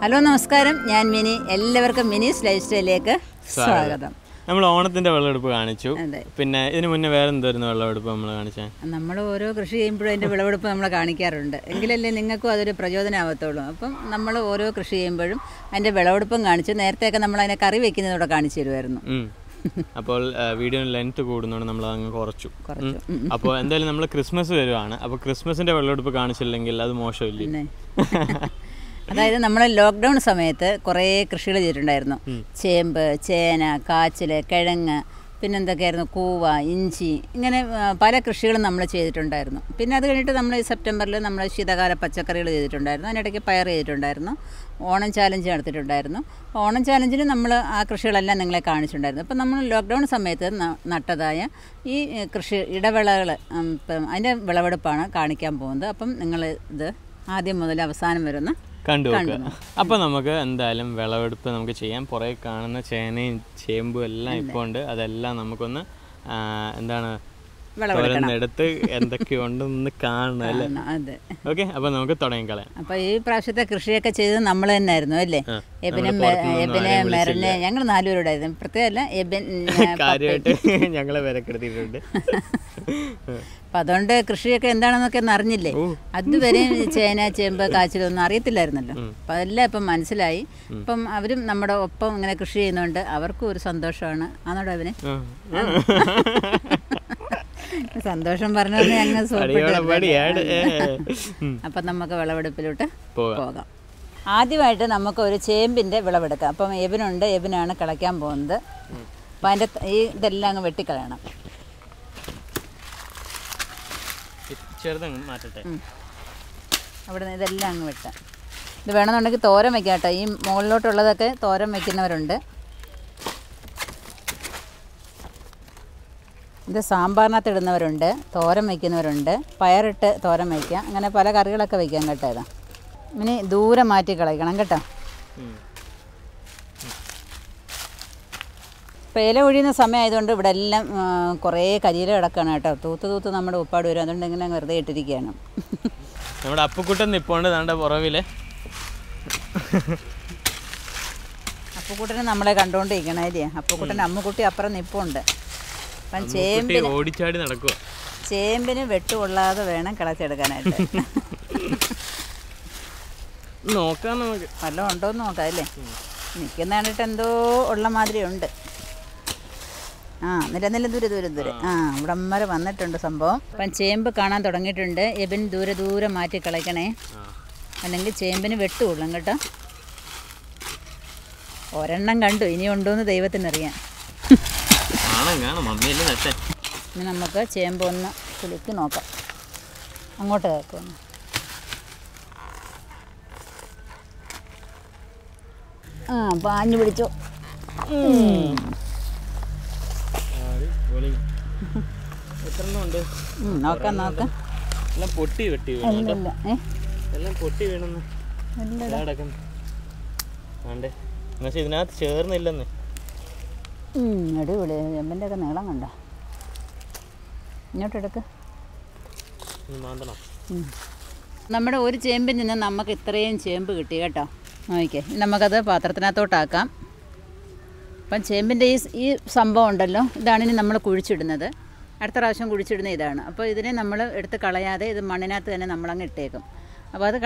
Hello നമസ്കാരം, ഞാൻ mini. എല്ലാവർക്കും മിനീസ് ലൈഫ് സ്റ്റൈലിലേക്ക് സ്വാഗതം. നമ്മൾ ഓണത്തിന്റെ വിളവെടുപ്പ് കാണിച്ചു. പിന്നെ ഇതിന് മുന്നേ വേറെ എന്തായിരുന്നു വിളവെടുപ്പ് നമ്മൾ കാണിച്ചത്? നമ്മൾ ഓരോ കൃഷി ചെയ്യുമ്പോഴും അതിൻ്റെ വിളവെടുപ്പ് നമ്മൾ കാണിക്കാറുണ്ട്. എങ്കിലല്ലേ നിങ്ങൾക്കും അതൊരു പ്രചോദനമാകത്തുള്ളൂ. അപ്പം നമ്മൾ ഓരോ കൃഷി ചെയ്യുമ്പോഴും അതിൻ്റെ വിളവെടുപ്പും കാണിച്ചു. നേരത്തെയൊക്കെ നമ്മൾ അതിനെ കറി വെക്കുന്നതോടെ കാണിച്ചു തരുമായിരുന്നു. അപ്പോൾ വീഡിയോ ലെങ്ത് കൂടുന്നതുകൊണ്ട് നമ്മൾ അങ്ങ് കുറച്ചു. അപ്പോൾ എന്തായാലും നമ്മൾ ക്രിസ്മസ് വരുവാണ്. അപ്പോൾ ക്രിസ്മസിന്റെ വിളവെടുപ്പ് കാണിച്ചില്ലെങ്കിൽ അത് മോശമില്ലേ? അതായത് നമ്മൾ ലോക്ക്ഡൗൺ സമയത്ത് കുറേ കൃഷികൾ ചെയ്തിട്ടുണ്ടായിരുന്നു. ചേമ്പ്, ചേന, കാച്ചിൽ, കിഴങ്ങ്, പിന്നെന്തൊക്കെയായിരുന്നു, കൂവ, ഇഞ്ചി, ഇങ്ങനെ പല കൃഷികളും നമ്മൾ ചെയ്തിട്ടുണ്ടായിരുന്നു. പിന്നെ അത് കഴിഞ്ഞിട്ട് നമ്മൾ ഈ സെപ്റ്റംബറിൽ നമ്മൾ ശീതകാല പച്ചക്കറികൾ ചെയ്തിട്ടുണ്ടായിരുന്നു. അതിനിടയ്ക്ക് പയർ ചെയ്തിട്ടുണ്ടായിരുന്നു. ഓണം ചാലഞ്ച് നടത്തിയിട്ടുണ്ടായിരുന്നു. ഓണം ചാലഞ്ചിന് നമ്മൾ ആ കൃഷികളെല്ലാം നിങ്ങളെ കാണിച്ചിട്ടുണ്ടായിരുന്നു. അപ്പം നമ്മൾ ലോക്ക്ഡൗൺ സമയത്ത് നട്ടതായ ഈ കൃഷി ഇടവിളകൾ, അതിൻ്റെ വിളവെടുപ്പാണ് കാണിക്കാൻ പോകുന്നത്. അപ്പം നിങ്ങൾ ഇത് ആദ്യം മുതൽ അവസാനം വരുന്ന കണ്ടു. അപ്പൊ നമുക്ക് എന്തായാലും വിളവെടുപ്പ് നമുക്ക് ചെയ്യാം. പുറകെ കാണുന്ന ചേനയും ചേമ്പും എല്ലാം ഇപ്പോൾ ഉണ്ട്. അതെല്ലാം നമുക്കൊന്ന് എന്താണ് എടുത്ത് എന്തൊക്കെയുണ്ടെന്ന് കാണണം അല്ലേ? ഓക്കെ, അപ്പൊ നമുക്ക് തുടങ്ങിക്കളയാം. അപ്പൊ ഈ പ്രാവശ്യത്തെ കൃഷിയൊക്കെ ചെയ്തത് നമ്മൾ തന്നെ ആയിരുന്നു അല്ലേ? എബിനെ, മെറിനെ, ഞങ്ങൾ 4 പേരുണ്ടായിരുന്നു. പ്രത്യേകമല്ല, എബിൻ കാര്യമായിട്ട് ഞങ്ങളെ വിലക്കെടുത്തിട്ടുണ്ട്. അപ്പം അതുകൊണ്ട് കൃഷിയൊക്കെ എന്താണെന്നൊക്കെ ഒന്ന് അറിഞ്ഞില്ലേ? അതുവരെ ചേന, ചേമ്പ്, കാച്ചിലൊന്നും അറിയത്തില്ലായിരുന്നല്ലോ. അപ്പം അതെല്ലാം ഇപ്പം മനസ്സിലായി. ഇപ്പം അവരും നമ്മുടെ ഒപ്പം ഇങ്ങനെ കൃഷി ചെയ്യുന്നതുകൊണ്ട് അവർക്കും ഒരു സന്തോഷമാണ്. ആണോടാ അവന് സന്തോഷം പറഞ്ഞത് ഞങ്ങൾ അപ്പം നമുക്ക് വിളവെടുപ്പിലോട്ട് പോകാം. ആദ്യമായിട്ട് നമുക്ക് ഒരു ചേമ്പിൻ്റെ വിളവെടുക്കാം. അപ്പം എബിനുണ്ട്, എബിനാണ് കിളയ്ക്കാൻ പോകുന്നത്. അപ്പം അതിൻ്റെ ഇതെല്ലാം അങ്ങ് വെട്ടിക്കളയണം. അവിടെ നിന്ന് ഇതെല്ലാം അങ്ങ് വെട്ടാം. ഇത് വേണമെന്നുണ്ടെങ്കിൽ തോരൻ വയ്ക്കാം കേട്ടോ. ഈ മുകളിലോട്ടുള്ളതൊക്കെ തോരൻ വയ്ക്കുന്നവരുണ്ട്. ഇത് സാമ്പാറിനകത്ത് ഇടുന്നവരുണ്ട്, തോരൻ വയ്ക്കുന്നവരുണ്ട്, പയറിട്ട് തോരൻ വയ്ക്കാം. അങ്ങനെ പല കറികളൊക്കെ വയ്ക്കാം കേട്ടോ. ഇതാ ഇനി ദൂരെ മാറ്റി കളയണം കേട്ടോ. ഇപ്പോൾ ഇല ഒഴിയുന്ന സമയമായതുകൊണ്ട് ഇവിടെ എല്ലാം കുറേ കരിയില കിടക്കുകയാണ് കേട്ടോ. തൂത്ത് നമ്മുടെ ഉപ്പാട് വരും. അതുകൊണ്ട് ഇങ്ങനെ വെറുതെ ഇട്ടിരിക്കുകയാണ്. നമ്മുടെ അപ്പുക്കുട്ടൻ നിപ്പോണ്ട് നമ്മുടെ പുറവില്. അപ്പുക്കുട്ടനെ നമ്മളെ കണ്ടുകൊണ്ടിരിക്കണം അല്ലേ? അപ്പുക്കുട്ടൻ അമ്മുക്കുട്ടി അപ്പുറം നിപ്പുണ്ട്. അപ്പം ഓടിച്ചാടി നടക്കുക. ചേമ്പിന് വെട്ടുകൊള്ളാതെ വേണം കിളച്ചെടുക്കാനായിട്ട്. നോക്കാം, നമുക്ക് വല്ലതും ഉണ്ടോയെന്ന് നോക്കാം അല്ലേ? നിൽക്കുന്ന കണ്ടിട്ട് എന്തോ ഉള്ള മാതിരി ഉണ്ട്. നില ദൂരെ ഇവിടെ അമ്മ വന്നിട്ടുണ്ട് സംഭവം. അപ്പം ചേമ്പ് കാണാൻ തുടങ്ങിയിട്ടുണ്ട്. എബിൻ ദൂരെ മാറ്റി കളയ്ക്കണേ, അല്ലെങ്കിൽ ചേമ്പിന് വെട്ടുകൊള്ളും കേട്ടോ. ഒരെണ്ണം കണ്ടു, ഇനി ഉണ്ടോയെന്ന് ദൈവത്തിനറിയാം. ഇനി നമുക്ക് ചേമ്പ് ഒന്ന് കുലുക്കി നോക്കാം. അങ്ങോട്ട് കേൾക്കുന്നു. പാഞ്ഞു പിടിച്ചോ. നോക്കാം. എല്ലാം പൊട്ടി വെട്ടി വീണു. എല്ലാം പൊട്ടി വീണെന്ന് ഇതിനകത്ത് ചേർന്നില്ലെന്ന്. അടിപൊളി. ചെമ്പിൻ്റെ ഒക്കെ നീളം കണ്ട. ഇങ്ങോട്ടെടുക്ക്. നമ്മുടെ ഒരു ചേമ്പിൽ നിന്ന് നമുക്ക് ഇത്രയും ചേമ്പ് കിട്ടി കേട്ടോ. നോക്കിക്കേ, നമുക്കത് പാത്രത്തിനകത്തോട്ടാക്കാം. അപ്പം ചേമ്പിൻ്റെ ഈ സംഭവം ഉണ്ടല്ലോ, ഇതാണ് ഇനി നമ്മൾ കുഴിച്ചിടുന്നത്. അടുത്ത പ്രാവശ്യം കുഴിച്ചിടുന്ന ഇതാണ്. അപ്പോൾ ഇതിനെ നമ്മൾ എടുത്ത് കളയാതെ ഇത് മണ്ണിനകത്ത് തന്നെ നമ്മളങ്ങ് ഇട്ടേക്കും. അപ്പോൾ അത്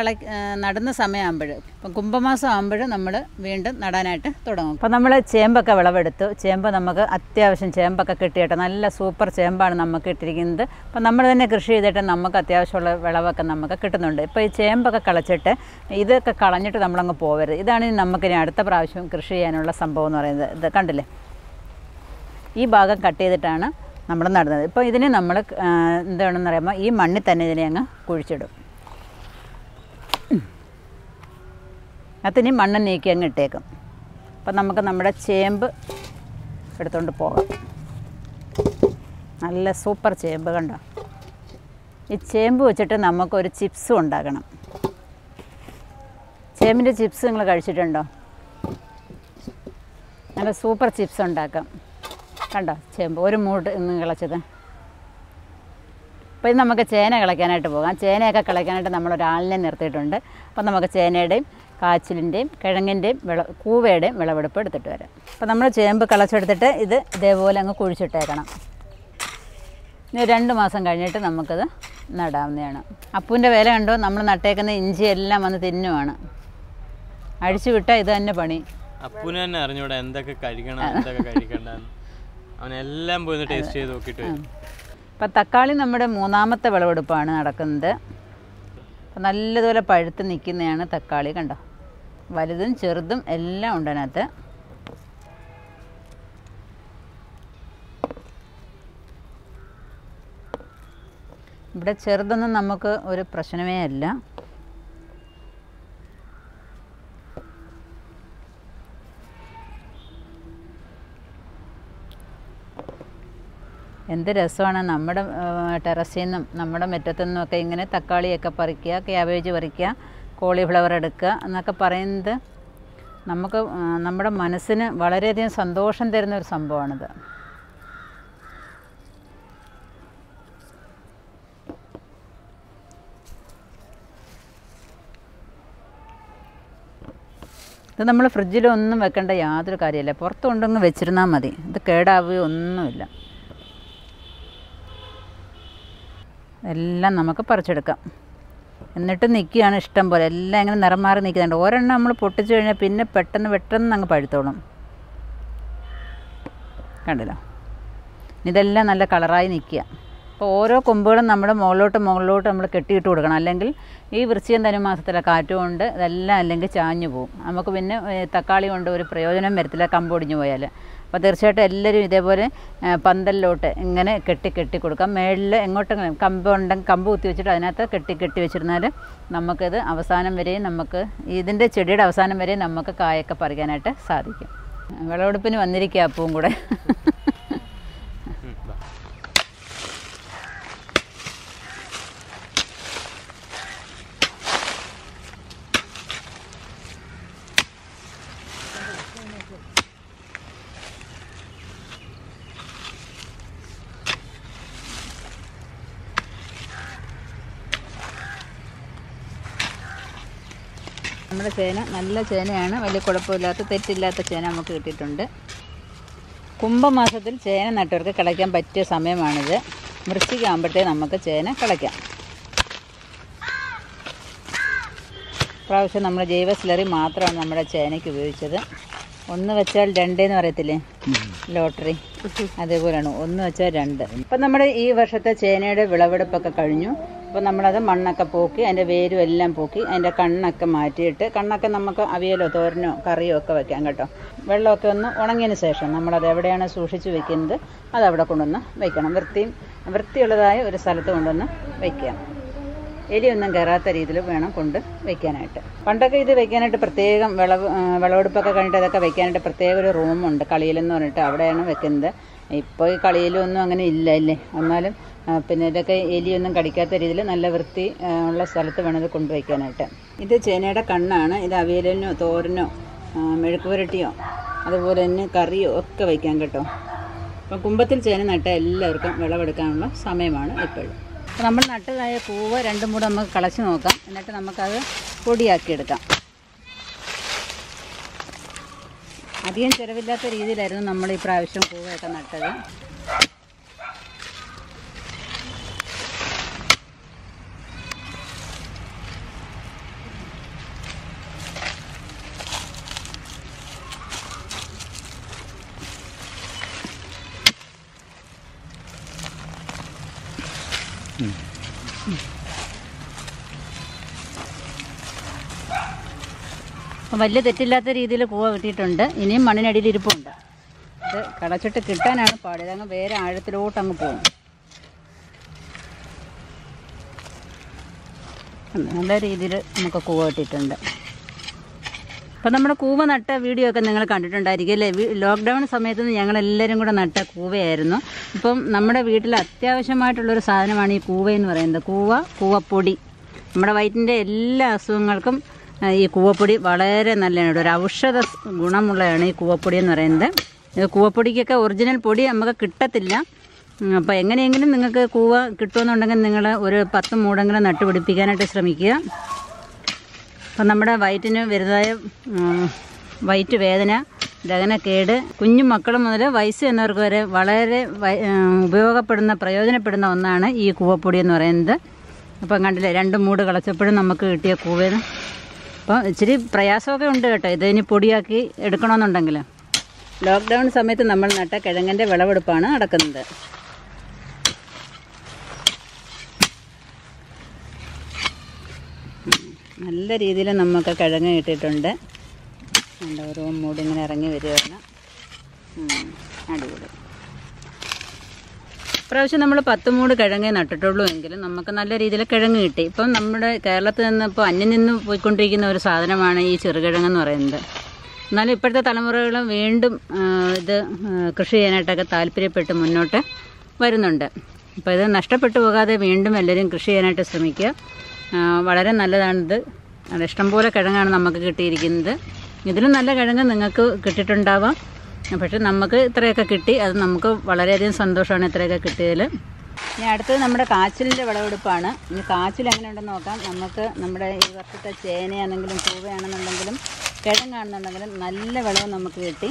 നടുന്ന സമയമാകുമ്പോൾ, ഇപ്പം കുംഭമാസം ആകുമ്പോൾ നമ്മൾ വീണ്ടും നടാനായിട്ട് തുടങ്ങും. അപ്പോൾ നമ്മൾ ചേമ്പൊക്കെ വിളവെടുത്തു. ചേമ്പ് നമുക്ക് അത്യാവശ്യം ചേമ്പൊക്കെ കിട്ടിയിട്ട് നല്ല സൂപ്പർ ചേമ്പാണ് നമുക്ക് ഇട്ടിരിക്കുന്നത്. അപ്പം നമ്മൾ തന്നെ കൃഷി ചെയ്തിട്ട് നമുക്ക് അത്യാവശ്യമുള്ള വിളവൊക്കെ നമുക്ക് കിട്ടുന്നുണ്ട്. ഇപ്പോൾ ഈ ചേമ്പൊക്കെ കളച്ചിട്ട് ഇതൊക്കെ കളഞ്ഞിട്ട് നമ്മളങ്ങ് പോകരുത്. ഇതാണ് നമുക്കിനി അടുത്ത പ്രാവശ്യം കൃഷി ചെയ്യാനുള്ള സംഭവം എന്ന് പറയുന്നത്. ഇത് കണ്ടില്ലേ, ഈ ഭാഗം കട്ട് ചെയ്തിട്ടാണ് നമ്മൾ നടുന്നത്. ഇപ്പോൾ ഇതിനെ നമ്മൾ എന്താണെന്ന് പറയുമ്പോൾ ഈ മണ്ണിൽ തന്നെ ഇതിനെ അങ്ങ് കുഴിച്ചിടും. അതിന് മണ്ണ് നീക്കി അങ്ങ് ഇട്ടേക്കും. അപ്പം നമുക്ക് നമ്മുടെ ചേമ്പ് എടുത്തുകൊണ്ട് പോകാം. നല്ല സൂപ്പർ ചേമ്പ് കണ്ടോ. ഈ ചേമ്പ് വെച്ചിട്ട് നമുക്കൊരു ചിപ്സും ഉണ്ടാക്കണം. ചേമ്പിൻ്റെ ചിപ്സ് നിങ്ങൾ കഴിച്ചിട്ടുണ്ടോ? നല്ല സൂപ്പർ ചിപ്സ് ഉണ്ടാക്കാം. കണ്ടോ ചേമ്പ് ഒരു മൂട് ഇന്ന് കിളച്ചത്. അപ്പോൾ ഇത് നമുക്ക് ചേന കിളയ്ക്കാനായിട്ട് പോകാം. ചേനയൊക്കെ കിളയ്ക്കാനായിട്ട് നമ്മളൊരാളിനെ നിർത്തിയിട്ടുണ്ട്. അപ്പം നമുക്ക് ചേനയുടെയും കാച്ചിലിൻ്റെയും കിഴങ്ങിൻ്റെയും കൂവയുടെയും വിളവെടുപ്പ് എടുത്തിട്ട് വരാം. അപ്പോൾ നമ്മൾ ചേമ്പ് കളച്ചെടുത്തിട്ട് ഇത് ഇതേപോലെ അങ്ങ് കുഴിച്ചിട്ടേക്കണം. ഇനി 2 മാസം കഴിഞ്ഞിട്ട് നമുക്കത് നടാവുന്നതാണ്. അപ്പൂൻ്റെ വില കണ്ടോ, നമ്മൾ നട്ടേക്കുന്ന ഇഞ്ചി എല്ലാം വന്ന് തിന്നുവാണ്. അഴിച്ചു വിട്ടാൽ ഇത് തന്നെ പണി. അപ്പൂന് തന്നെ അറിഞ്ഞൂടെ എന്തൊക്കെ കഴിക്കണം എന്തൊക്കെ കഴിക്കണ്ടെന്ന്. അവനെല്ലാം പോയി ടേസ്റ്റ് ചെയ്ത് നോക്കിയിട്ട്. അപ്പം തക്കാളി നമ്മുടെ 3ാമത്തെ വിളവെടുപ്പാണ് നടക്കുന്നത്. അപ്പം നല്ലതുപോലെ പഴുത്ത് നിൽക്കുന്നതാണ് തക്കാളി. കണ്ടോ, വലുതും ചെറുതും എല്ലാം ഉണ്ട് അതിനകത്ത്. ഇവിടെ ചെറുതൊന്നും നമുക്ക് ഒരു പ്രശ്നമേ അല്ല. എന്ത് രസമാണ് നമ്മുടെ ടെറസിൽ നിന്നും നമ്മുടെ മുറ്റത്തു നിന്നുമൊക്കെ ഇങ്ങനെ തക്കാളിയൊക്കെ പറിക്കുക, ക്യാബേജ് പറിക്കുക, കോളിഫ്ലവർ എടുക്കുക എന്നൊക്കെ പറയുന്നത് നമുക്ക് നമ്മുടെ മനസ്സിന് വളരെയധികം സന്തോഷം തരുന്ന ഒരു സംഭവമാണിത്. ഇത് നമ്മൾ ഫ്രിഡ്ജിലൊന്നും വെക്കേണ്ട യാതൊരു കാര്യമില്ല. പുറത്ത് കൊണ്ടങ്ങ് വെച്ചിരുന്നാൽ മതി. ഇത് കേടാവുകയോ ഒന്നുമില്ല. എല്ലാം നമുക്ക് പറിച്ചെടുക്കാം. എന്നിട്ട് നിൽക്കുകയാണ് ഇഷ്ടം പോലെ. എല്ലാം ഇങ്ങനെ നിറം മാറി നിൽക്കുന്നുണ്ട്. ഒരെണ്ണം നമ്മൾ പൊട്ടിച്ചു കഴിഞ്ഞാൽ പിന്നെ പെട്ടെന്ന് അങ്ങ് പഴുത്തോളും. കണ്ടില്ലോ, ഇതെല്ലാം നല്ല കളറായി നിൽക്കുക. അപ്പോൾ ഓരോ കൊമ്പുകളും നമ്മുടെ മുകളിലോട്ട് നമ്മൾ കെട്ടിയിട്ട് കൊടുക്കണം. അല്ലെങ്കിൽ ഈ വൃശ്ചികം ധനുമാസത്തിലെ കാറ്റ് കൊണ്ട് ഇതെല്ലാം അല്ലെങ്കിൽ ചാഞ്ഞു പോകും. നമുക്ക് പിന്നെ തക്കാളി കൊണ്ട് ഒരു പ്രയോജനം വരത്തില്ല, കമ്പൊടിഞ്ഞു പോയാൽ. അപ്പോൾ തീർച്ചയായിട്ടും എല്ലാവരും ഇതേപോലെ പന്തലിലോട്ട് ഇങ്ങനെ കെട്ടി കൊടുക്കാം. മേളിൽ എങ്ങോട്ടെങ്കിലും കമ്പ് കുത്തി വെച്ചിട്ട് അതിനകത്ത് കെട്ടി വെച്ചിരുന്നാൽ നമുക്കിത് അവസാനം വരെയും നമുക്ക് ഇതിൻ്റെ ചെടിയുടെ അവസാനം വരെയും നമുക്ക് കായൊക്കെ പറിക്കാനായിട്ട് സാധിക്കും. വിളവെടുപ്പിന് വന്നിരിക്കുക അപ്പവും കൂടെ. നമ്മുടെ ചേന നല്ല ചേനയാണ്, വലിയ കുഴപ്പമില്ലാത്ത തെറ്റില്ലാത്ത ചേന നമുക്ക് കിട്ടിയിട്ടുണ്ട്. കുംഭമാസത്തിൽ ചേന നട്ടവർക്ക് കിളയ്ക്കാൻ പറ്റിയ സമയമാണിത്. വൃശ്ചികമാകുമ്പോഴത്തേ നമുക്ക് ചേന കിളയ്ക്കാം. പ്രാവശ്യം നമ്മൾ ജൈവ സ്ലറി മാത്രമാണ് നമ്മുടെ ചേനയ്ക്ക് ഉപയോഗിച്ചത്. 1 വെച്ചാൽ 2 എന്ന് പറയത്തില്ലേ, ലോട്ടറി, അതേപോലെയാണ് 1 വെച്ചാൽ 2. ഇപ്പം നമ്മുടെ ഈ വർഷത്തെ ചേനയുടെ വിളവെടുപ്പൊക്കെ കഴിഞ്ഞു. അപ്പോൾ നമ്മളത് മണ്ണൊക്കെ പോക്കി അതിൻ്റെ വേരും എല്ലാം പോക്കി അതിൻ്റെ കണ്ണൊക്കെ മാറ്റിയിട്ട്, കണ്ണൊക്കെ നമുക്ക് അവിയലോ തോരനോ കറിയോ ഒക്കെ വെക്കാം കേട്ടോ. വെള്ളമൊക്കെ ഒന്ന് ഉണങ്ങിയതിന് ശേഷം നമ്മളത് എവിടെയാണ് സൂക്ഷിച്ച് വെക്കുന്നത് അതവിടെ കൊണ്ടുവന്ന് വയ്ക്കണം. വൃത്തിയുള്ളതായ ഒരു സ്ഥലത്ത് കൊണ്ടുവന്ന് വയ്ക്കുക. എലിയൊന്നും കയറാത്ത രീതിയിൽ വേണം കൊണ്ട് വയ്ക്കാനായിട്ട്. പണ്ടൊക്കെ ഇത് വയ്ക്കാനായിട്ട് പ്രത്യേകം വിളവെടുപ്പൊക്കെ കഴിഞ്ഞിട്ട് അതൊക്കെ വയ്ക്കാനായിട്ട് പ്രത്യേക ഒരു റൂമുണ്ട്, കളിയിലെന്ന് പറഞ്ഞിട്ട് അവിടെയാണ് വെക്കുന്നത്. ഇപ്പോൾ ഈ കളിയിലൊന്നും അങ്ങനെ ഇല്ല അല്ലേ. എന്നാലും പിന്നെ ഇതൊക്കെ എലിയൊന്നും കടിക്കാത്ത രീതിയിൽ നല്ല വൃത്തി ഉള്ള സ്ഥലത്ത് വേണം ഇത് കൊണ്ടുവയ്ക്കാനായിട്ട്. ഇത് ചേനയുടെ കണ്ണാണ്. ഇത് അവിയലിനോ തോരനോ മെഴുക്ക് പുരട്ടിയോ അതുപോലെ തന്നെ കറിയോ ഒക്കെ വയ്ക്കാം കേട്ടോ. അപ്പം കുംഭത്തിൽ ചേന നട്ട എല്ലാവർക്കും വിളവെടുക്കാനുള്ള സമയമാണ് ഇപ്പോഴും. അപ്പോൾ നമ്മൾ നട്ടതായ പൂവ് 2-3 നമുക്ക് കളച്ച് നോക്കാം. എന്നിട്ട് നമുക്കത് പൊടിയാക്കിയെടുക്കാം. അധികം ചിലവില്ലാത്ത രീതിയിലായിരുന്നു നമ്മൾ ഈ പ്രാവശ്യം പൂവൊക്കെ നട്ടത്. വലിയ തെറ്റില്ലാത്ത രീതിയിൽ കൂവ കിട്ടിയിട്ടുണ്ട്. ഇനിയും മണ്ണിനടിയിൽ ഇരിപ്പുണ്ട്. ഇത് കളച്ചിട്ട് കിട്ടാനാണ് പാട്. ഇതങ്ങ് വേറെ ആഴത്തിലോട്ടങ്ങ് പോകും. നല്ല രീതിയിൽ നമുക്ക് കൂവ കിട്ടിയിട്ടുണ്ട്. അപ്പം നമ്മുടെ കൂവ നട്ട വീഡിയോ ഒക്കെ നിങ്ങൾ കണ്ടിട്ടുണ്ടായിരിക്കും അല്ലേ. ലോക്ക്ഡൗൺ സമയത്ത് ഞങ്ങളെല്ലാവരും കൂടെ നട്ട കൂവയായിരുന്നു. ഇപ്പം നമ്മുടെ വീട്ടിൽ അത്യാവശ്യമായിട്ടുള്ളൊരു സാധനമാണ് ഈ കൂവയെന്ന് പറയുന്നത്. കൂവപ്പൊടി. നമ്മുടെ വയറ്റിൻ്റെ എല്ലാ അസുഖങ്ങൾക്കും ഈ കൂവപ്പൊടി വളരെ നല്ലതാണ്. ഒരു ഔഷധ ഗുണമുള്ളതാണ് ഈ കൂവപ്പൊടി എന്ന് പറയുന്നത്. കൂവപ്പൊടിക്കൊക്കെ ഒറിജിനൽ പൊടി നമുക്ക് കിട്ടത്തില്ല. അപ്പോൾ എങ്ങനെയെങ്കിലും നിങ്ങൾക്ക് കൂവ കിട്ടുമെന്നുണ്ടെങ്കിൽ നിങ്ങൾ ഒരു 10 മൂടെങ്കിലും നട്ടുപിടിപ്പിക്കാനായിട്ട് ശ്രമിക്കുക. അപ്പം നമ്മുടെ വയറ്റിന് വരുന്നതായ വയറ്റ് വേദന, ദഹനക്കേട്, കുഞ്ഞു മക്കൾ മുതൽ വയസ്സ് എന്നവർക്ക് വരെ വളരെ ഉപയോഗപ്പെടുന്ന പ്രയോജനപ്പെടുന്ന ഒന്നാണ് ഈ കൂവപ്പൊടി എന്ന് പറയുന്നത്. അപ്പം കണ്ടില്ലേ 2 മൂട് കളച്ചപ്പോഴും നമുക്ക് കിട്ടിയ കൂവേന്ന്. അപ്പോൾ ഇച്ചിരി പ്രയാസമൊക്കെ ഉണ്ട് കേട്ടോ ഇതിന് പൊടിയാക്കി എടുക്കണമെന്നുണ്ടെങ്കിൽ. ലോക്ക്ഡൗൺ സമയത്ത് നമ്മൾ നട്ട കിഴങ്ങിൻ്റെ വിളവെടുപ്പാണ് നടക്കുന്നത്. നല്ല രീതിയിൽ നമുക്ക് കിഴങ്ങ് കിട്ടിയിട്ടുണ്ട്. ഓരോ മൂട് ഇങ്ങനെ ഇറങ്ങി വരികയാണ്. അടിപൊളി. ഇപ്രാവശ്യം നമ്മൾ 10 മൂട് കിഴങ്ങേ നട്ടിട്ടുള്ളൂ എങ്കിലും നമുക്ക് നല്ല രീതിയിൽ കിഴങ്ങ് കിട്ടി. ഇപ്പം നമ്മുടെ കേരളത്തിൽ നിന്ന് ഇപ്പോൾ അന്യം നിന്ന് പോയിക്കൊണ്ടിരിക്കുന്ന ഒരു സാധനമാണ് ഈ ചെറുകിഴങ്ങെന്ന് പറയുന്നത്. എന്നാലും ഇപ്പോഴത്തെ തലമുറകൾ വീണ്ടും ഇത് കൃഷി ചെയ്യാനായിട്ടൊക്കെ താല്പര്യപ്പെട്ട് മുന്നോട്ട് വരുന്നുണ്ട്. അപ്പോൾ ഇത് നഷ്ടപ്പെട്ടു പോകാതെ വീണ്ടും എല്ലാവരും കൃഷി ചെയ്യാനായിട്ട് ശ്രമിക്കുക. വളരെ നല്ലതാണിത്. ഇഷ്ടംപോലെ കിഴങ്ങാണ് നമുക്ക് കിട്ടിയിരിക്കുന്നത്. ഇതിലും നല്ല കിഴങ്ങ് നിങ്ങൾക്ക് കിട്ടിയിട്ടുണ്ടാവാം. പക്ഷെ നമുക്ക് ഇത്രയൊക്കെ കിട്ടി. അത് നമുക്ക് വളരെയധികം സന്തോഷമാണ് ഇത്രയൊക്കെ കിട്ടിയതിൽ. ഇനി അടുത്തത് നമ്മുടെ കാച്ചിലിൻ്റെ വിളവെടുപ്പാണ്. ഇനി കാച്ചിൽ എങ്ങനെയുണ്ടെന്ന് നോക്കാം. നമുക്ക് നമ്മുടെ ഈ വർഷത്തെ ചേനയാണെങ്കിലും കൂവയാണെന്നുണ്ടെങ്കിലും കിഴങ്ങാണെന്നുണ്ടെങ്കിലും നല്ല വിളവ് നമുക്ക് കിട്ടി.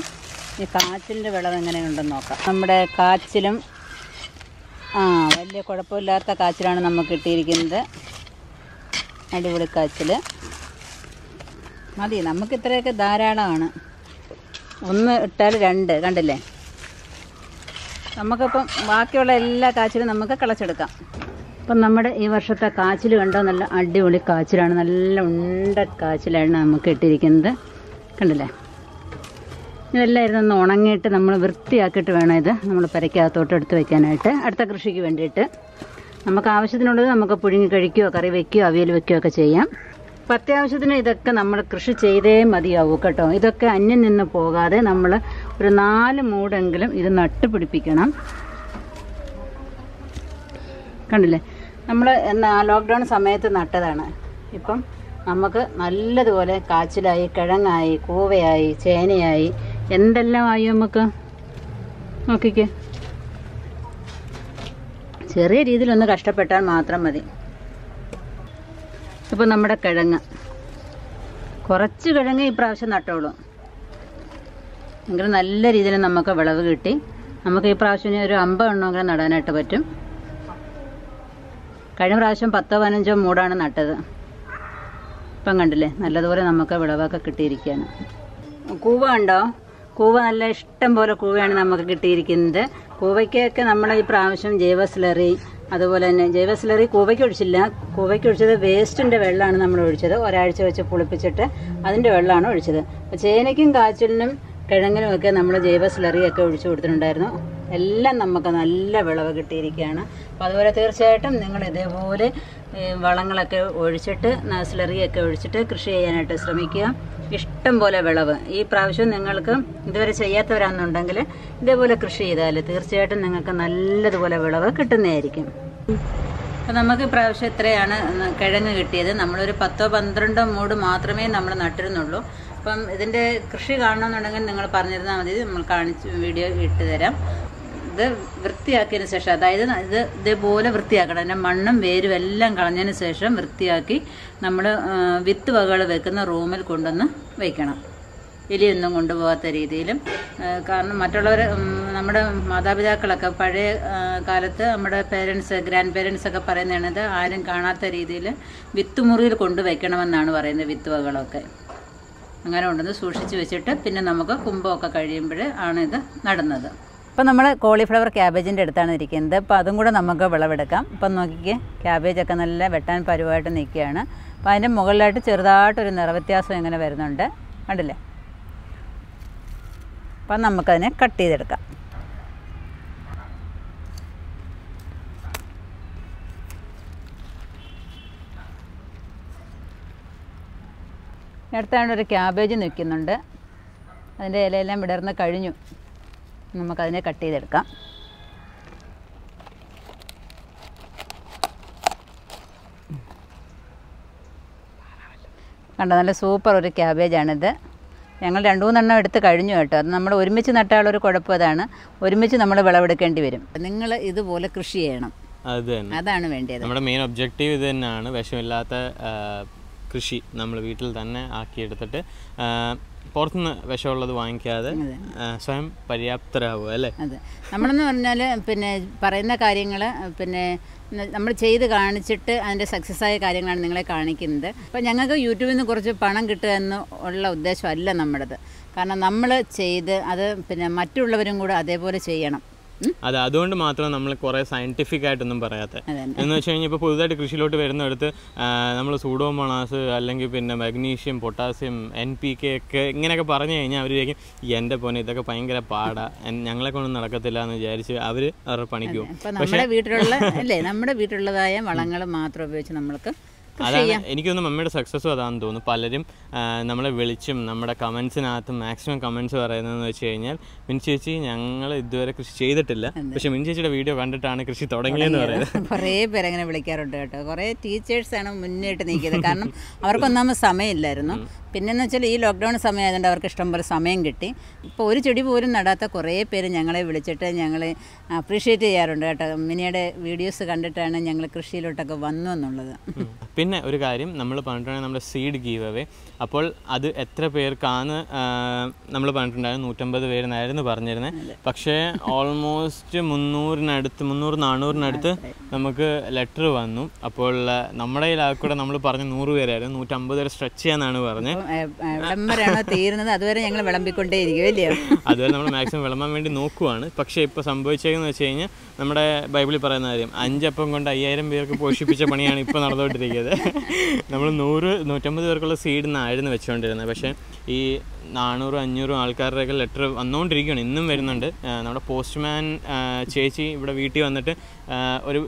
ഈ കാച്ചിലിൻ്റെ വിളവ് എങ്ങനെയുണ്ടെന്ന് നോക്കാം. നമ്മുടെ കാച്ചിലും വലിയ കുഴപ്പമില്ലാത്ത കാച്ചിലാണ് നമുക്ക് കിട്ടിയിരിക്കുന്നത്. അടിപൊളി കാച്ചിൽ മതി. നമുക്ക് ഇത്രയൊക്കെ ധാരാളമാണ്. 1 ഇട്ടാൽ 2 കണ്ടില്ലേ. നമുക്കിപ്പം ബാക്കിയുള്ള എല്ലാ കാച്ചിലും നമുക്ക് കളച്ചെടുക്കാം. അപ്പം നമ്മുടെ ഈ വർഷത്തെ കാച്ചിൽ കണ്ടോ, നല്ല അടിപൊളി കാച്ചിലാണ്. നല്ല ഉണ്ട കാച്ചിലാണ് നമുക്ക് ഇട്ടിരിക്കുന്നത്. കണ്ടില്ലേ. ഇതെല്ലാം ഇരുന്നൊന്ന് ഉണങ്ങിയിട്ട് നമ്മൾ വൃത്തിയാക്കിയിട്ട് വേണം ഇത് നമ്മൾ പെരയ്ക്കകത്തോട്ട് എടുത്ത് വയ്ക്കാനായിട്ട്. അടുത്ത കൃഷിക്ക് വേണ്ടിയിട്ട് നമുക്ക് ആവശ്യത്തിനുള്ളത് നമുക്ക് പുഴുങ്ങി കഴിക്കുകയോ കറി വയ്ക്കുകയോ അവിയൽ വയ്ക്കുകയോ ഒക്കെ ചെയ്യാം. അപ്പം അത്യാവശ്യത്തിന് ഇതൊക്കെ നമ്മൾ കൃഷി ചെയ്തേ മതിയാവൂ കേട്ടോ. ഇതൊക്കെ അന്യം നിന്ന് പോകാതെ നമ്മൾ ഒരു 4 മൂടെങ്കിലും ഇത് നട്ടുപിടിപ്പിക്കണം. കണ്ടില്ലേ, നമ്മൾ ലോക്ക്ഡൗൺ സമയത്ത് നട്ടതാണ്. ഇപ്പം നമുക്ക് നല്ലതുപോലെ കാച്ചിലായി, കിഴങ്ങായി, കൂവയായി, ചേനയായി, എന്തെല്ലാം ആയി നമുക്ക്. നോക്കിക്കേ, ചെറിയ രീതിയിലൊന്ന് കഷ്ടപ്പെട്ടാൽ മാത്രം മതി. ഇപ്പോൾ നമ്മുടെ കിഴങ്ങ് കുറച്ച് കിഴങ്ങ് ഈ പ്രാവശ്യം നട്ടോളൂ, എങ്കിലും നല്ല രീതിയിൽ നമുക്ക് വിളവ് കിട്ടി. നമുക്ക് ഈ പ്രാവശ്യം ഒരു 50 എണ്ണമെങ്കിലും നടാനായിട്ട് പറ്റും. കഴിഞ്ഞ പ്രാവശ്യം 10-15 മൂടാണ് നട്ടത്. ഇപ്പം കണ്ടില്ലേ, നല്ലതുപോലെ നമുക്ക് വിളവൊക്കെ കിട്ടിയിരിക്കുകയാണ്. കൂവ ഉണ്ടോ? കൂവ നല്ല ഇഷ്ടം പോലെ കൂവയാണ് നമുക്ക് കിട്ടിയിരിക്കുന്നത്. കൂവയ്ക്കൊക്കെ നമ്മൾ ഈ പ്രാവശ്യം ജൈവ സ്ലറി, അതുപോലെ തന്നെ ജൈവ സ്ലറി കൂവയ്ക്ക് ഒഴിച്ചില്ല. കൂവയ്ക്ക് ഒഴിച്ചത് വേസ്റ്റിൻ്റെ വെള്ളമാണ് നമ്മൾ ഒഴിച്ചത്. ഒരാഴ്ച വെച്ച് പുളിപ്പിച്ചിട്ട് അതിൻ്റെ വെള്ളമാണ് ഒഴിച്ചത്. ചേനയ്ക്കും കാച്ചിലിനും കിഴങ്ങിനുമൊക്കെ നമ്മൾ ജൈവ സ്ലറിയൊക്കെ ഒഴിച്ചു കൊടുത്തിട്ടുണ്ടായിരുന്നു. എല്ലാം നമുക്ക് നല്ല വിളവ് കിട്ടിയിരിക്കുകയാണ്. അപ്പോൾ അതുപോലെ തീർച്ചയായിട്ടും നിങ്ങൾ ഇതേപോലെ വളങ്ങളൊക്കെ ഒഴിച്ചിട്ട് സ്ലറിയൊക്കെ ഒഴിച്ചിട്ട് കൃഷി ചെയ്യാനായിട്ട് ശ്രമിക്കുക. ഇഷ്ടം പോലെ വിളവ് ഈ പ്രാവശ്യം നിങ്ങൾക്ക് ഇതുവരെ ചെയ്യാത്തവരാണെന്നുണ്ടെങ്കിൽ ഇതേപോലെ കൃഷി ചെയ്താൽ തീർച്ചയായിട്ടും നിങ്ങൾക്ക് നല്ലതുപോലെ വിളവ് കിട്ടുന്നതായിരിക്കും. അപ്പം നമുക്ക് ഇപ്രാവശ്യം ഇത്രയാണ് കിഴങ്ങ് കിട്ടിയത്. നമ്മളൊരു 10-12 മൂട് മാത്രമേ നമ്മൾ നട്ടിരുന്നുള്ളൂ. അപ്പം ഇതിൻ്റെ കൃഷി കാണണമെന്നുണ്ടെങ്കിൽ നിങ്ങൾ പറഞ്ഞിരുന്നാൽ മതി, നമ്മൾ വീഡിയോ ഇട്ട് തരാം. ഇത് വൃത്തിയാക്കിയതിന് ശേഷം, അതായത് ഇത് ഇതേപോലെ വൃത്തിയാക്കണം. അതിൻ്റെ മണ്ണും വേരും എല്ലാം കളഞ്ഞതിന് ശേഷം വൃത്തിയാക്കി നമ്മൾ വിത്ത് വകകൾ വെക്കുന്ന റൂമിൽ കൊണ്ടുവന്ന് വയ്ക്കണം. എലിയൊന്നും കൊണ്ടുപോകാത്ത രീതിയിലും. കാരണം മറ്റുള്ളവർ, നമ്മുടെ മാതാപിതാക്കളൊക്കെ പഴയ കാലത്ത് നമ്മുടെ ഗ്രാൻഡ് പേരൻസ് ഒക്കെ പറയുന്നതാണിത് ആരും കാണാത്ത രീതിയിൽ വിത്ത് മുറിയിൽ കൊണ്ടുവയ്ക്കണമെന്നാണ് പറയുന്നത്. വിത്ത് വകകളൊക്കെ അങ്ങനെ കൊണ്ടുവന്ന് സൂക്ഷിച്ച് വെച്ചിട്ട് പിന്നെ നമുക്ക് കുംഭമൊക്കെ കഴിയുമ്പോൾ ആണ് ഇത് നടുന്നത്. ഇപ്പം നമ്മൾ കോളിഫ്ലവർ ക്യാബേജിൻ്റെ അടുത്താണ് ഇരിക്കുന്നത്. അപ്പോൾ അതും കൂടെ നമുക്ക് വിളവെടുക്കാം. ഇപ്പം നോക്കിക്കേ, ക്യാബേജൊക്കെ നല്ല വെട്ടാൻ പരുവായിട്ട് നിൽക്കുകയാണ്. അപ്പോൾ അതിൻ്റെ മുകളിലായിട്ട് ചെറുതായിട്ടൊരു നിറവ്യത്യാസം ഇങ്ങനെ വരുന്നുണ്ട്, കണ്ടില്ലേ. അപ്പം നമുക്കതിനെ കട്ട് ചെയ്തെടുക്കാം. അടുത്താണ് ഒരു ക്യാബേജ് നിൽക്കുന്നുണ്ട്. അതിൻ്റെ ഇലയെല്ലാം വിടർന്ന് കഴിഞ്ഞു. നമുക്കതിനെ കട്ട് ചെയ്തെടുക്കാം. കണ്ടോ, നല്ല സൂപ്പർ ഒരു ക്യാബേജാണിത്. ഞങ്ങൾ 2-3 എണ്ണം എടുത്ത് കഴിഞ്ഞു കേട്ടോ. അത് നമ്മൾ ഒരുമിച്ച് നട്ടാലൊരു കുഴപ്പം അതാണ്, ഒരുമിച്ച് നമ്മൾ വിളവെടുക്കേണ്ടി വരും. നിങ്ങൾ ഇതുപോലെ കൃഷി ചെയ്യണം, അതാണ് വേണ്ടത്. നമ്മുടെ മെയിൻ ഒബ്ജക്റ്റീവ് ഇത് തന്നെയാണ്. വിഷമില്ലാത്ത കൃഷി നമ്മൾ വീട്ടിൽ തന്നെ ആക്കിയെടുത്തിട്ട് പുറത്തുനിന്ന് വിഷമുള്ളത് വാങ്ങിക്കാതെ സ്വയം പര്യാപ്തരാകുക അല്ലേ? അതെ, നമ്മളെന്ന് പറഞ്ഞാൽ പിന്നെ പറയുന്ന കാര്യങ്ങൾ പിന്നെ നമ്മൾ ചെയ്ത് കാണിച്ചിട്ട് അതിൻ്റെ സക്സസ്സായ കാര്യങ്ങളാണ് നിങ്ങളെ കാണിക്കുന്നത്. അപ്പം ഞങ്ങൾക്ക് യൂട്യൂബിൽ നിന്ന് കുറച്ച് പണം കിട്ടുക എന്ന് ഉള്ള ഉദ്ദേശമല്ല നമ്മുടേത്. കാരണം നമ്മൾ ചെയ്ത് അത് പിന്നെ മറ്റുള്ളവരും കൂടെ അതേപോലെ ചെയ്യണം. അതെ, അതുകൊണ്ട് മാത്രം നമ്മൾ കുറേ സയൻറ്റിഫിക് ആയിട്ടൊന്നും പറയാത്തത്. എന്ന് വെച്ച് കഴിഞ്ഞാൽ ഇപ്പോൾ പുതുതായിട്ട് കൃഷിയിലോട്ട് വരുന്നിടത്ത് നമ്മൾ സൂഡോമോണാസ് അല്ലെങ്കിൽ പിന്നെ മഗ്നീഷ്യം, പൊട്ടാസ്യം, NPK ഒക്കെ ഇങ്ങനെയൊക്കെ പറഞ്ഞു കഴിഞ്ഞാൽ അവരിലേക്ക് എൻ്റെ പോലെ ഇതൊക്കെ ഭയങ്കര പാടാ, ഞങ്ങളെ കൊണ്ടൊന്നും നടക്കത്തില്ല എന്ന് വിചാരിച്ച് അവരുടെ പണിക്ക് പോകും. നമ്മുടെ വീട്ടിലുള്ള അല്ലേ, നമ്മുടെ വീട്ടിലുള്ളതായ വളങ്ങൾ മാത്രം ഉപയോഗിച്ച് നമ്മൾക്ക് അതാണ് എനിക്കൊന്നും മമ്മിയുടെ സക്സസ്സും അതാണെന്ന് തോന്നുന്നു. പലരും നമ്മളെ വിളിച്ചും നമ്മുടെ കമൻസിനകത്ത് മാക്സിമം കമൻസ് പറയുന്നതെന്ന് വെച്ച് കഴിഞ്ഞാൽ മിനി ചേച്ചി ഞങ്ങൾ ഇതുവരെ കൃഷി ചെയ്തിട്ടില്ല, പക്ഷെ മിനി ചേച്ചിയുടെ വീഡിയോ കണ്ടിട്ടാണ് കൃഷി തുടങ്ങിയെന്ന് പറയുന്നത്. കുറേ പേരങ്ങനെ വിളിക്കാറുണ്ട് കേട്ടോ. കുറേ ടീച്ചേഴ്സാണ് മുന്നിട്ട് നീക്കിയത്. കാരണം അവർക്കൊന്നാമത് സമയമില്ലായിരുന്നു. പിന്നെന്ന് വെച്ചാൽ ഈ ലോക്ക്ഡൗൺ സമയമായതുകൊണ്ട് അവർക്ക് ഇഷ്ടംപോലെ സമയം കിട്ടി. ഇപ്പോൾ ഒരു ചെടി പോലും നടാത്ത കുറേ പേര് ഞങ്ങളെ വിളിച്ചിട്ട് ഞങ്ങൾ അപ്രീഷിയേറ്റ് ചെയ്യാറുണ്ട് കേട്ടോ. മിനിയുടെ വീഡിയോസ് കണ്ടിട്ടാണ് ഞങ്ങൾ കൃഷിയിലോട്ടൊക്കെ വന്നു എന്നുള്ളത്. പിന്നെ ഒരു കാര്യം നമ്മൾ പറഞ്ഞിട്ടുണ്ടെങ്കിൽ നമ്മുടെ സീഡ് ഗീവ് അവേ, അപ്പോൾ അത് എത്ര പേർക്കാണ് നമ്മൾ പറഞ്ഞിട്ടുണ്ടായിരുന്നു 150 പേരെന്നായിരുന്നു പറഞ്ഞിരുന്നത്. പക്ഷേ ഓൾമോസ്റ്റ് 300-400 നമുക്ക് ലെറ്റർ വന്നു. അപ്പോൾ നമ്മുടെ കയ്യിലാക്കൂടെ നമ്മൾ പറഞ്ഞ 100 പേരായിരുന്നു, 150 വരെ സ്ട്രെച്ച് ചെയ്യാന്നാണ് പറഞ്ഞത്. തീരുന്നത് അതുവരെ ഞങ്ങൾ വിളമ്പിക്കൊണ്ടേയിരിക്കും അല്ലയോ? അതുവരെ നമ്മൾ മാക്സിമം വിളമ്പാൻ വേണ്ടി നോക്കുവാണ്. പക്ഷേ ഇപ്പോൾ സംഭവിച്ചതെന്ന് വെച്ച് കഴിഞ്ഞാൽ നമ്മുടെ ബൈബിളിൽ പറയുന്ന കാര്യം 5 അപ്പം കൊണ്ട് 5000 പേർക്ക് പോഷിപ്പിച്ച പണിയാണ് ഇപ്പോൾ നടന്നുകൊണ്ടിരിക്കുന്നത്. നമ്മൾ 100-150 പേർക്കുള്ള സീഡിന്നായിരുന്നു വെച്ചുകൊണ്ടിരുന്നത്. പക്ഷേ ഈ 400-500 ആൾക്കാരുടെയൊക്കെ ലെറ്റർ വന്നുകൊണ്ടിരിക്കുകയാണ്, ഇന്നും വരുന്നുണ്ട്. നമ്മുടെ പോസ്റ്റ്മാൻ ചേച്ചി ഇവിടെ വീട്ടിൽ വന്നിട്ട് ഒരു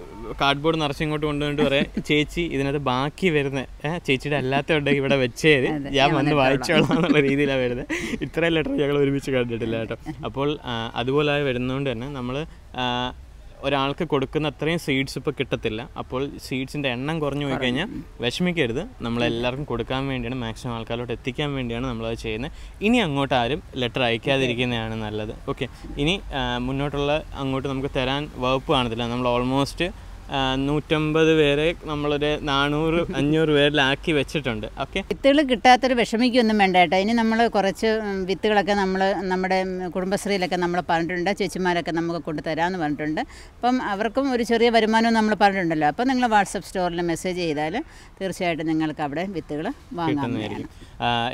കാർഡ്ബോർഡ് നിറച്ച് ഇങ്ങോട്ട് കൊണ്ടുവന്നിട്ട് പറയാം, ചേച്ചി ഇതിനകത്ത് ബാക്കി വരുന്ന ചേച്ചിയുടെ അല്ലാത്ത ഉണ്ടെങ്കിൽ ഇവിടെ വെച്ചേര്, ഞാൻ വന്ന് വായിച്ചോളാം എന്നുള്ള രീതിയിലാണ് വരുന്നത്. ഇത്രയും ലെറ്റർ ഞങ്ങൾ ഒരുമിച്ച് കണ്ടിട്ടില്ല കേട്ടോ. അപ്പോൾ അതുപോലെ വരുന്നതുകൊണ്ട് തന്നെ നമ്മൾ ഒരാൾക്ക് കൊടുക്കുന്ന അത്രയും സീഡ്സ് ഇപ്പോൾ കിട്ടത്തില്ല. അപ്പോൾ സീഡ്സിൻ്റെ എണ്ണം കുറഞ്ഞു പോയി കഴിഞ്ഞാൽ വിഷമിക്കരുത്. നമ്മളെല്ലാവർക്കും കൊടുക്കാൻ വേണ്ടിയാണ്, മാക്സിമം ആൾക്കാരിലോട്ട് എത്തിക്കാൻ വേണ്ടിയാണ് നമ്മളത് ചെയ്യുന്നത്. ഇനി അങ്ങോട്ട് ആരും ലെറ്റർ അയക്കാതിരിക്കുന്നതാണ് നല്ലത്. ഓക്കെ, ഇനി മുന്നോട്ടുള്ള അങ്ങോട്ട് നമുക്ക് തരാൻ വകുപ്പ് കാണത്തില്ല. നമ്മൾ ഓൾമോസ്റ്റ് 150 പേരെ നമ്മളൊരു 400-500 പേരിലാക്കി വെച്ചിട്ടുണ്ട്. ഓക്കെ, വിത്തുകൾ കിട്ടാത്തൊരു വിഷമിക്കൊന്നും വേണ്ട കേട്ടോ. ഇനി നമ്മൾ കുറച്ച് വിത്തുകളൊക്കെ നമ്മുടെ കുടുംബശ്രീയിലൊക്കെ നമ്മൾ പറഞ്ഞിട്ടുണ്ട്, ചേച്ചിമാരൊക്കെ നമുക്ക് കൊണ്ടുതരാമെന്ന് പറഞ്ഞിട്ടുണ്ട്. അപ്പം അവർക്കും ഒരു ചെറിയ വരുമാനം നമ്മൾ പറഞ്ഞിട്ടുണ്ടല്ലോ. അപ്പം നിങ്ങൾ വാട്സപ്പ് സ്റ്റോറിൽ മെസ്സേജ് ചെയ്താൽ തീർച്ചയായിട്ടും നിങ്ങൾക്ക് അവിടെ വിത്തുകൾ വാങ്ങാവുന്നതായിരിക്കും.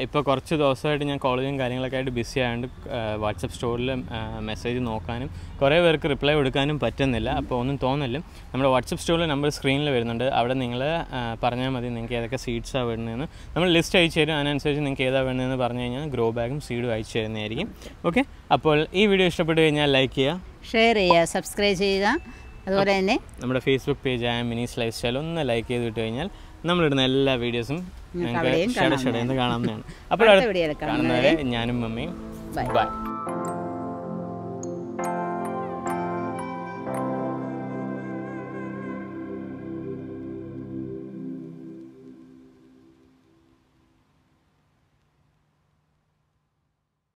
ഇപ്പോൾ കുറച്ച് ദിവസമായിട്ട് ഞാൻ കോളേജും കാര്യങ്ങളൊക്കെ ആയിട്ട് ബിസി ആയതുകൊണ്ട് വാട്സപ്പ് സ്റ്റോറിൽ മെസ്സേജ് നോക്കാനും കുറേ പേർക്ക് റിപ്ലൈ കൊടുക്കാനും പറ്റുന്നില്ല. അപ്പോൾ ഒന്നും തോന്നില്ല. നമ്മുടെ വാട്സപ്പ് സ്റ്റോറിൽ നമ്പർ സ്ക്രീനിൽ വരുന്നുണ്ട്. അവിടെ നിങ്ങൾ പറഞ്ഞാൽ മതി നിങ്ങൾക്ക് ഏതൊക്കെ സീഡ്സാണ് വേണ്ടതെന്ന്. നമ്മൾ ലിസ്റ്റ് അയച്ചു തരും. അതിനനുസരിച്ച് നിങ്ങൾക്ക് ഏതാണ് വേണ്ടതെന്ന് പറഞ്ഞു കഴിഞ്ഞാൽ ഗ്രോ ബാഗും സീഡും അയച്ചു തരുന്നതായിരിക്കും. ഓക്കെ, അപ്പോൾ ഈ വീഡിയോ ഇഷ്ടപ്പെട്ട് കഴിഞ്ഞാൽ ലൈക്ക് ചെയ്യുക, ഷെയർ ചെയ്യുക, സബ്സ്ക്രൈബ് ചെയ്യുക. അതുപോലെ തന്നെ നമ്മുടെ ഫേസ്ബുക്ക് പേജായ മിനീസ് ലൈഫ് സ്റ്റൈൽ ഒന്ന് ലൈക്ക് ചെയ്തിട്ട് കഴിഞ്ഞാൽ നമ്മളിടുന്ന എല്ലാ വീഡിയോസും നിങ്ങൾക്ക് ഷട കാണാവുന്നതാണ്. അപ്പോൾ അടുത്ത കാണുന്നവരെ ഞാനും മമ്മിയും ബൈ.